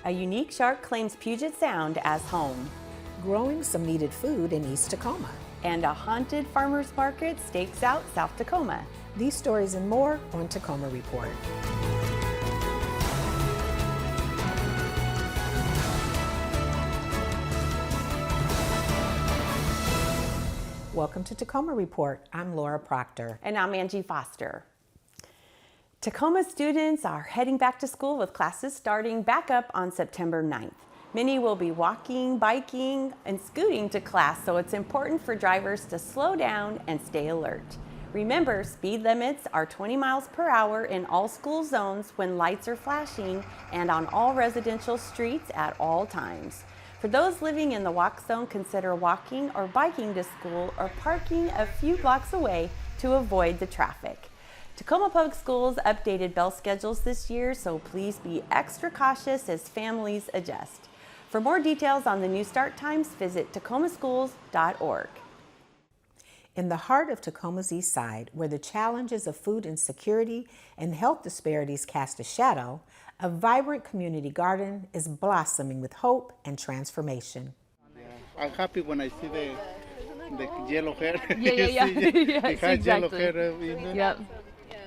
A unique shark claims Puget Sound as home. Growing some needed food in East Tacoma. And a haunted farmer's market stakes out South Tacoma. These stories and more on Tacoma Report. Welcome to Tacoma Report. I'm Laura Proctor. And I'm Angie Foster. Tacoma students are heading back to school with classes starting back up on September 9th. Many will be walking, biking, and scooting to class, so it's important for drivers to slow down and stay alert. Remember, speed limits are 20 miles per hour in all school zones when lights are flashing and on all residential streets at all times. For those living in the walk zone, consider walking or biking to school or parking a few blocks away to avoid the traffic. Tacoma Public Schools updated bell schedules this year, so please be extra cautious as families adjust. For more details on the new start times, visit tacomaschools.org. In the heart of Tacoma's East Side, where the challenges of food insecurity and health disparities cast a shadow, a vibrant community garden is blossoming with hope and transformation. I'm happy when I see the yellow hair. Yeah. Yes, exactly. Yellow hair, Yep.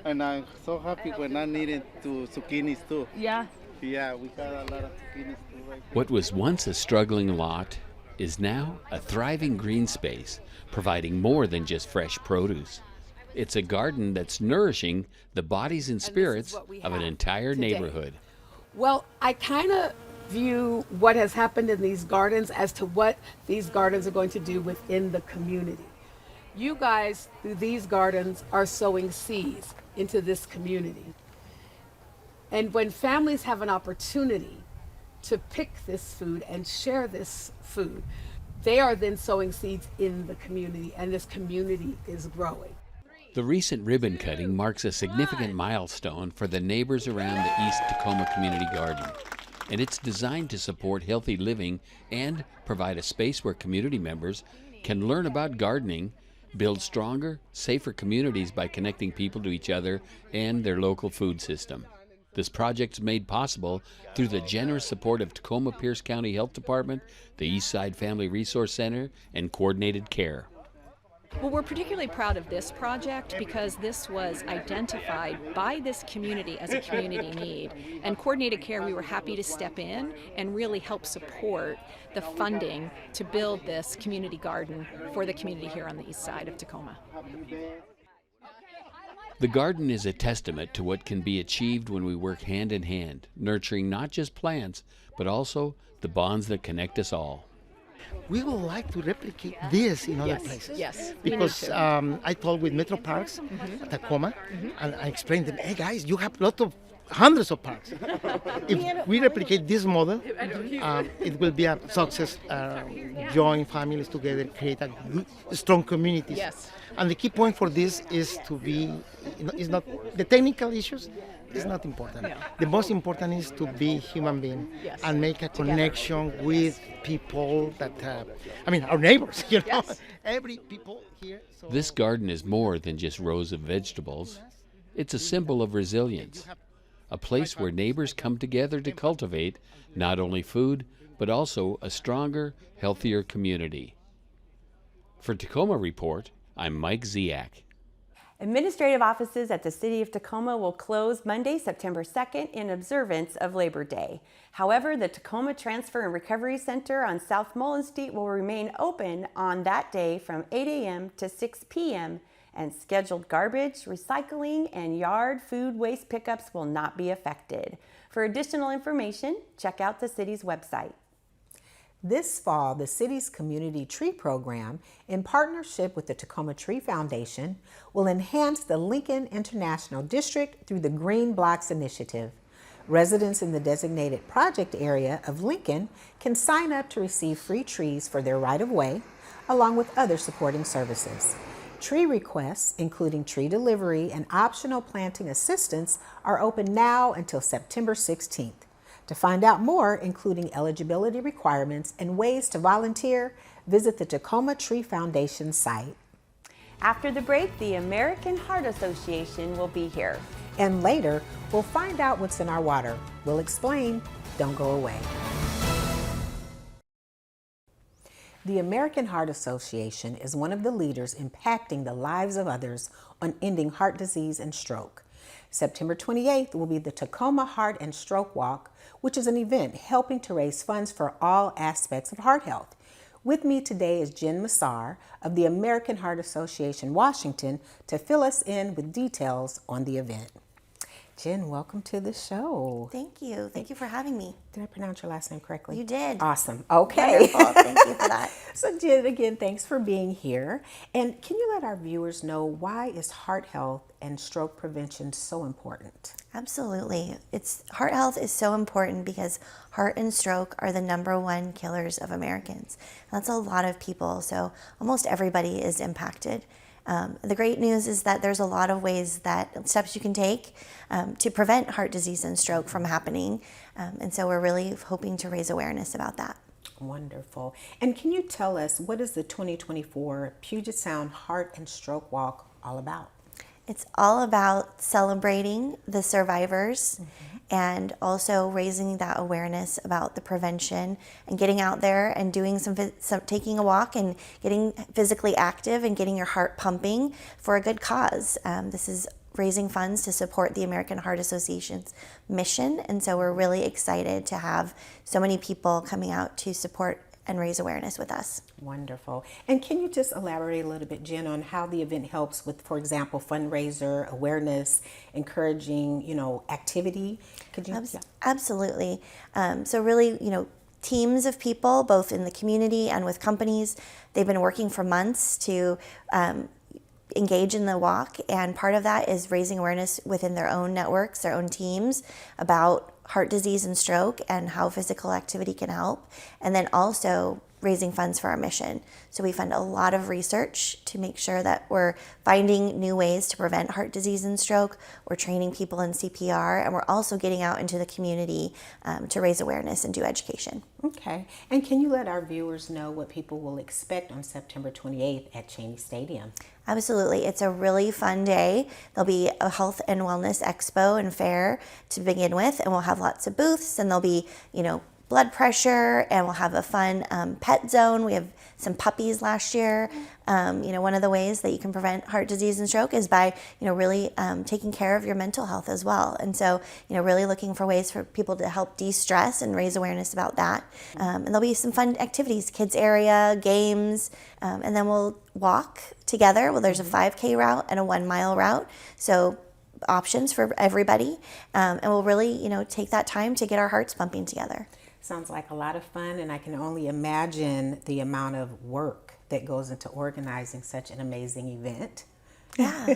And I'm so happy when I needed zucchinis too. Yeah. Yeah, we got a lot of zucchinis too right there. What was once a struggling lot is now a thriving green space, providing more than just fresh produce. It's a garden that's nourishing the bodies and spirits of an entire neighborhood. Well, I kind of view what has happened in these gardens as to what these gardens are going to do within the community. You guys, through these gardens, are sowing seeds into this community. And when families have an opportunity to pick this food and share this food, they are then sowing seeds in the community, and this community is growing. The recent ribbon cutting marks a significant milestone for the neighbors around the East Tacoma Community Garden, and it's designed to support healthy living and provide a space where community members can learn about gardening, build stronger, safer communities by connecting people to each other and their local food system. This project is made possible through the generous support of Tacoma Pierce County Health Department, the Eastside Family Resource Center, and Coordinated Care. Well, we're particularly proud of this project because this was identified by this community as a community need. And Coordinated Care, we were happy to step in and really help support the funding to build this community garden for the community here on the east side of Tacoma. The garden is a testament to what can be achieved when we work hand in hand, nurturing not just plants, but also the bonds that connect us all. We would like to replicate this in other places. Yes, Because I talked with Metro Parks, Tacoma, and I explained to them, hey guys, you have hundreds of parks. If we replicate this model, it will be a success, join families together, create a good, strong communities. Yes. And the key point for this is to be, is not the technical issues, is not important. No. The most important is to be human being and make a connection with people that, our neighbors, you know, every people here. So This garden is more than just rows of vegetables. It's a symbol of resilience, a place where neighbors come together to cultivate not only food, but also a stronger, healthier community. For Tacoma Report, I'm Mike Ziak. Administrative offices at the City of Tacoma will close Monday, September 2nd in observance of Labor Day. However, the Tacoma Transfer and Recovery Center on South Mullen Street will remain open on that day from 8 a.m. to 6 p.m. and scheduled garbage, recycling, and yard food waste pickups will not be affected. For additional information, check out the city's website. This fall, the city's community tree program, in partnership with the Tacoma Tree Foundation, will enhance the Lincoln International District through the Green Blocks Initiative. Residents in the designated project area of Lincoln can sign up to receive free trees for their right-of-way, along with other supporting services. Tree requests, including tree delivery and optional planting assistance, are open now until September 16th. To find out more, including eligibility requirements and ways to volunteer, visit the Tacoma Tree Foundation site. After the break, the American Heart Association will be here. And later, we'll find out what's in our water. We'll explain Don't go away. The American Heart Association is one of the leaders impacting the lives of others on ending heart disease and stroke. September 28th will be the Tacoma Heart and Stroke Walk, which is an event helping to raise funds for all aspects of heart health. With me today is Jen Massar of the American Heart Association Washington to fill us in with details on the event. Jen, welcome to the show. Thank you. Thank you for having me. Did I pronounce your last name correctly? You did. Awesome. Okay. Wonderful. Thank you for that. So Jen, again, thanks for being here. And can you let our viewers know why is heart health and stroke prevention so important? Absolutely. Heart health is so important because heart and stroke are the #1 killers of Americans. That's a lot of people. So almost everybody is impacted. The great news is that there's a lot of steps you can take to prevent heart disease and stroke from happening. And so we're really hoping to raise awareness about that. Wonderful. And can you tell us, what is the 2024 Puget Sound Heart and Stroke Walk all about? It's all about celebrating the survivors and also raising that awareness about the prevention and getting out there and doing taking a walk and getting physically active and getting your heart pumping for a good cause. This is raising funds to support the American Heart Association's mission, and so we're really excited to have so many people coming out to support and raise awareness with us. Wonderful. And can you just elaborate a little bit, Jen, on how the event helps with, for example, fundraiser, awareness, encouraging, activity? Could you? Absolutely. So really, teams of people, both in the community and with companies, they've been working for months to engage in the walk, and part of that is raising awareness within their own networks, their own teams, about heart disease and stroke and how physical activity can help, and then also raising funds for our mission. So we fund a lot of research to make sure that we're finding new ways to prevent heart disease and stroke. We're training people in CPR, and we're also getting out into the community to raise awareness and do education. Okay. And can you let our viewers know what people will expect on September 28th at Cheney Stadium? Absolutely. It's a really fun day. There'll be a health and wellness expo and fair to begin with, and we'll have lots of booths, and there'll be, blood pressure, and we'll have a fun pet zone. We have some puppies last year. One of the ways that you can prevent heart disease and stroke is by, really taking care of your mental health as well. And so, really looking for ways for people to help de-stress and raise awareness about that. And there'll be some fun activities, kids area, games, and then we'll walk together. Well, there's a 5K route and a 1 mile route. So options for everybody. And we'll really, take that time to get our hearts pumping together. Sounds like a lot of fun, and I can only imagine the amount of work that goes into organizing such an amazing event. Yeah.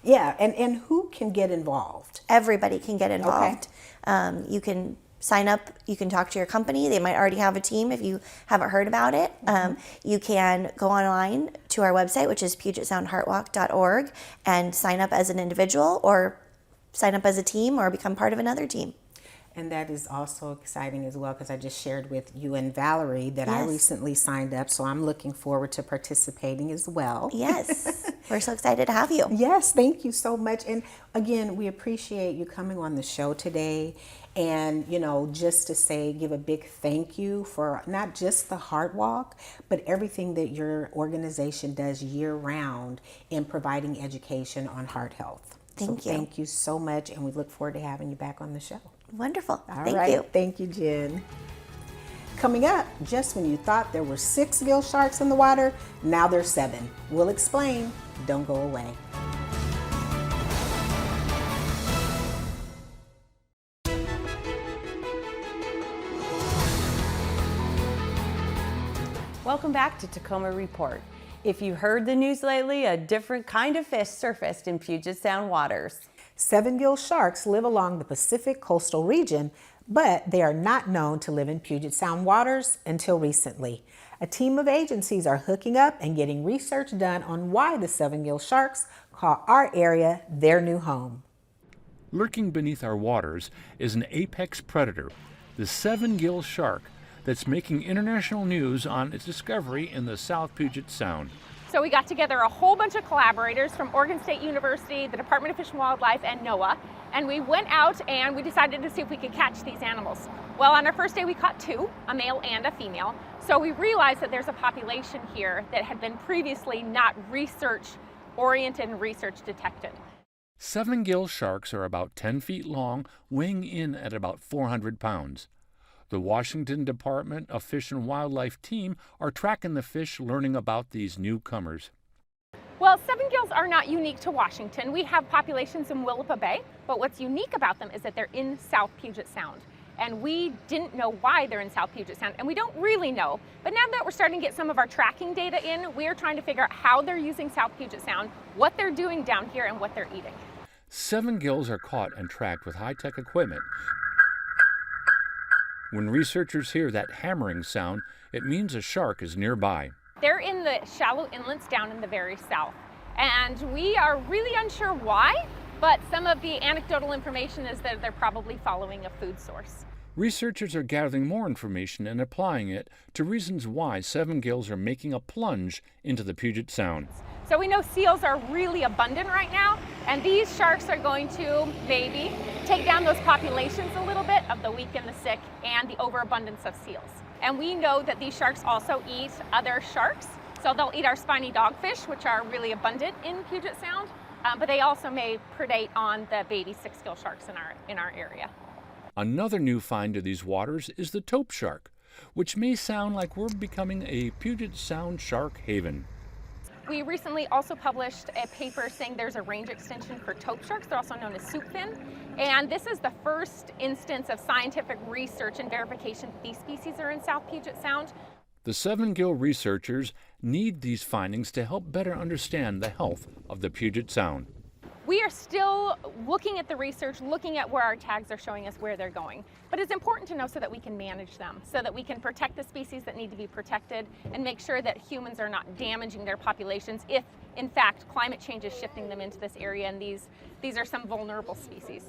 Yeah. And who can get involved? Everybody can get involved. Okay. You can sign up, you can talk to your company. They might already have a team if you haven't heard about it. You can go online to our website, which is PugetSoundHeartWalk.org, and sign up as an individual or sign up as a team or become part of another team. And that is also exciting as well, because I just shared with you and Valerie that I recently signed up, so I'm looking forward to participating as well. Yes, we're so excited to have you. Yes, thank you so much. And again, we appreciate you coming on the show today. And, just to say, give a big thank you for not just the Heart Walk, but everything that your organization does year round in providing education on heart health. Thank you. Thank you so much, and we look forward to having you back on the show. Wonderful. All right. Thank you, Jen. Coming up, just when you thought there were 6 gill sharks in the water, now there's 7. We'll explain. Don't go away. Welcome back to Tacoma Report. If you heard the news lately, a different kind of fish surfaced in Puget Sound waters. 7 gill sharks live along the Pacific coastal region, but they are not known to live in Puget Sound waters until recently. A team of agencies are hooking up and getting research done on why the 7 gill sharks call our area their new home. Lurking beneath our waters is an apex predator, the 7 gill shark, that's making international news on its discovery in the South Puget Sound. So we got together a whole bunch of collaborators from Oregon State University, the Department of Fish and Wildlife, and NOAA, and we went out and we decided to see if we could catch these animals. Well, on our first day we caught 2, a male and a female. So we realized that there's a population here that had been previously not research oriented and research detected. 7 gill sharks are about 10 feet long, weighing in at about 400 pounds. The Washington Department of Fish and Wildlife team are tracking the fish, learning about these newcomers. Well, 7 gills are not unique to Washington. We have populations in Willapa Bay, but what's unique about them is that they're in South Puget Sound. And we didn't know why they're in South Puget Sound, and we don't really know. But now that we're starting to get some of our tracking data in, we're trying to figure out how they're using South Puget Sound, what they're doing down here, and what they're eating. 7 gills are caught and tracked with high-tech equipment. When researchers hear that hammering sound, it means a shark is nearby. They're in the shallow inlets down in the very south. And we are really unsure why, but some of the anecdotal information is that they're probably following a food source. Researchers are gathering more information and applying it to reasons why 7 gills are making a plunge into the Puget Sound. So we know seals are really abundant right now, and these sharks are going to maybe take down those populations a little bit of the weak and the sick and the overabundance of seals. And we know that these sharks also eat other sharks. So they'll eat our spiny dogfish, which are really abundant in Puget Sound, but they also may predate on the baby 6-gill sharks in our area. Another new find to these waters is the taupe shark, which may sound like we're becoming a Puget Sound shark haven. We recently also published a paper saying there's a range extension for taupe sharks. They're also known as soupfin. And this is the first instance of scientific research and verification that these species are in South Puget Sound. The 7 gill researchers need these findings to help better understand the health of the Puget Sound. We are still looking at the research, looking at where our tags are showing us where they're going. But it's important to know so that we can manage them, so that we can protect the species that need to be protected and make sure that humans are not damaging their populations if, in fact, climate change is shifting them into this area, and these are some vulnerable species.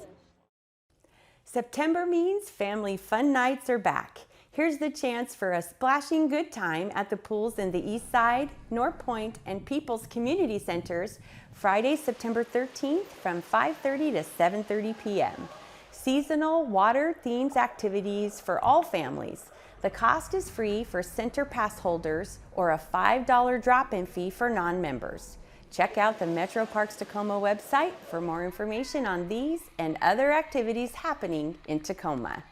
September means family fun nights are back. Here's the chance for a splashing good time at the pools in the East Side, North Point, and People's Community Centers Friday, September 13th from 5:30 to 7:30 p.m. Seasonal water-themed activities for all families. The cost is free for center pass holders or a $5 drop-in fee for non-members. Check out the Metro Parks Tacoma website for more information on these and other activities happening in Tacoma.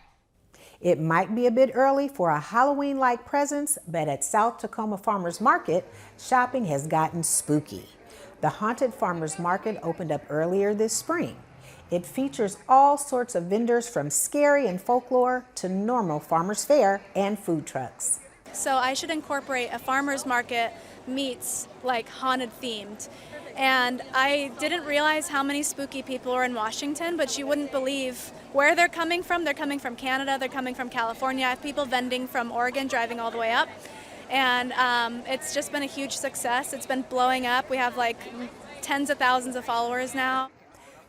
It might be a bit early for a Halloween-like presence, but at South Tacoma Farmers Market, shopping has gotten spooky. The Haunted Farmers Market opened up earlier this spring. It features all sorts of vendors from scary and folklore to normal farmers fare and food trucks. So I should incorporate a farmers market meets like haunted themed. And I didn't realize how many spooky people are in Washington, but you wouldn't believe where they're coming from. They're coming from Canada, they're coming from California. I have people vending from Oregon, driving all the way up. And it's just been a huge success. It's been blowing up. We have like tens of thousands of followers now.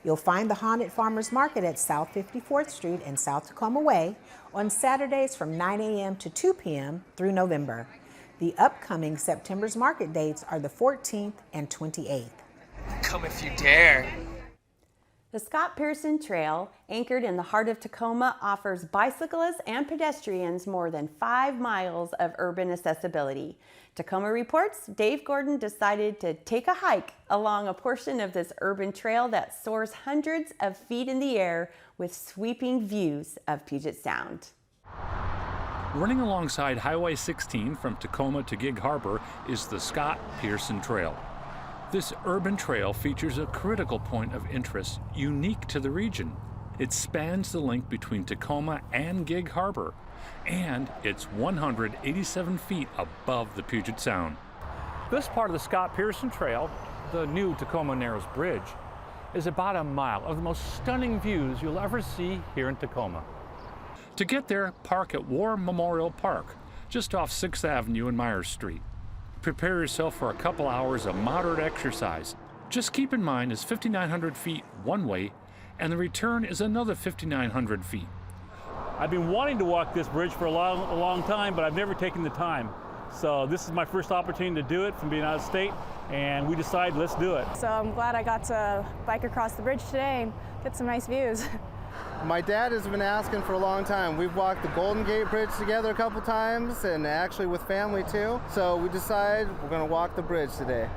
You'll find the Haunted Farmers Market at South 54th Street and South Tacoma Way on Saturdays from 9 a.m. to 2 p.m. through November. The upcoming September's market dates are the 14th and 28th. Come if you dare. The Scott Pearson Trail, anchored in the heart of Tacoma, offers bicyclists and pedestrians more than 5 miles of urban accessibility. Tacoma reports Dave Gordon decided to take a hike along a portion of this urban trail that soars hundreds of feet in the air with sweeping views of Puget Sound. Running alongside Highway 16 from Tacoma to Gig Harbor is the Scott Pearson Trail. This urban trail features a critical point of interest unique to the region. It spans the link between Tacoma and Gig Harbor, and it's 187 feet above the Puget Sound. This part of the Scott Pearson Trail, the new Tacoma Narrows Bridge, is about a mile of the most stunning views you'll ever see here in Tacoma. To get there, park at War Memorial Park, just off 6th Avenue and Myers Street. Prepare yourself for a couple hours of moderate exercise. Just keep in mind it's 5,900 feet one way, and the return is another 5,900 feet. I've been wanting to walk this bridge for a long time, but I've never taken the time. So this is my first opportunity to do it from being out of state, and we decided let's do it. So I'm glad I got to bike across the bridge today and get some nice views. My dad has been asking for a long time. We've walked the Golden Gate Bridge together a couple times, and actually with family too. So we decided we're going to walk the bridge today.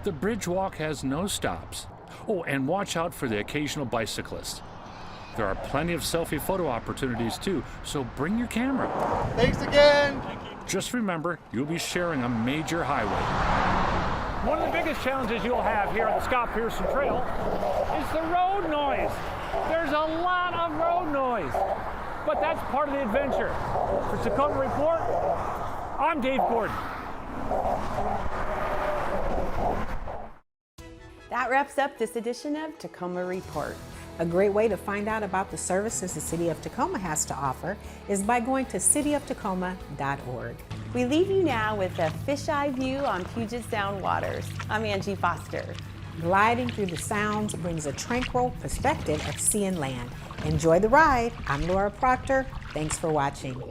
The bridge walk has no stops. Oh, and watch out for the occasional bicyclist. There are plenty of selfie photo opportunities too, so bring your camera. Thanks again. Just remember, you'll be sharing a major highway. One of the biggest challenges you'll have here on the Scott Pearson Trail is the road noise. There's a lot of road noise, but that's part of the adventure. For Tacoma Report, I'm Dave Gordon. That wraps up this edition of Tacoma Report. A great way to find out about the services the City of Tacoma has to offer is by going to cityoftacoma.org. We leave you now with a fisheye view on Puget Sound waters. I'm Angie Foster. Gliding through the sounds brings a tranquil perspective of sea and land. Enjoy the ride. I'm Laura Proctor. Thanks for watching.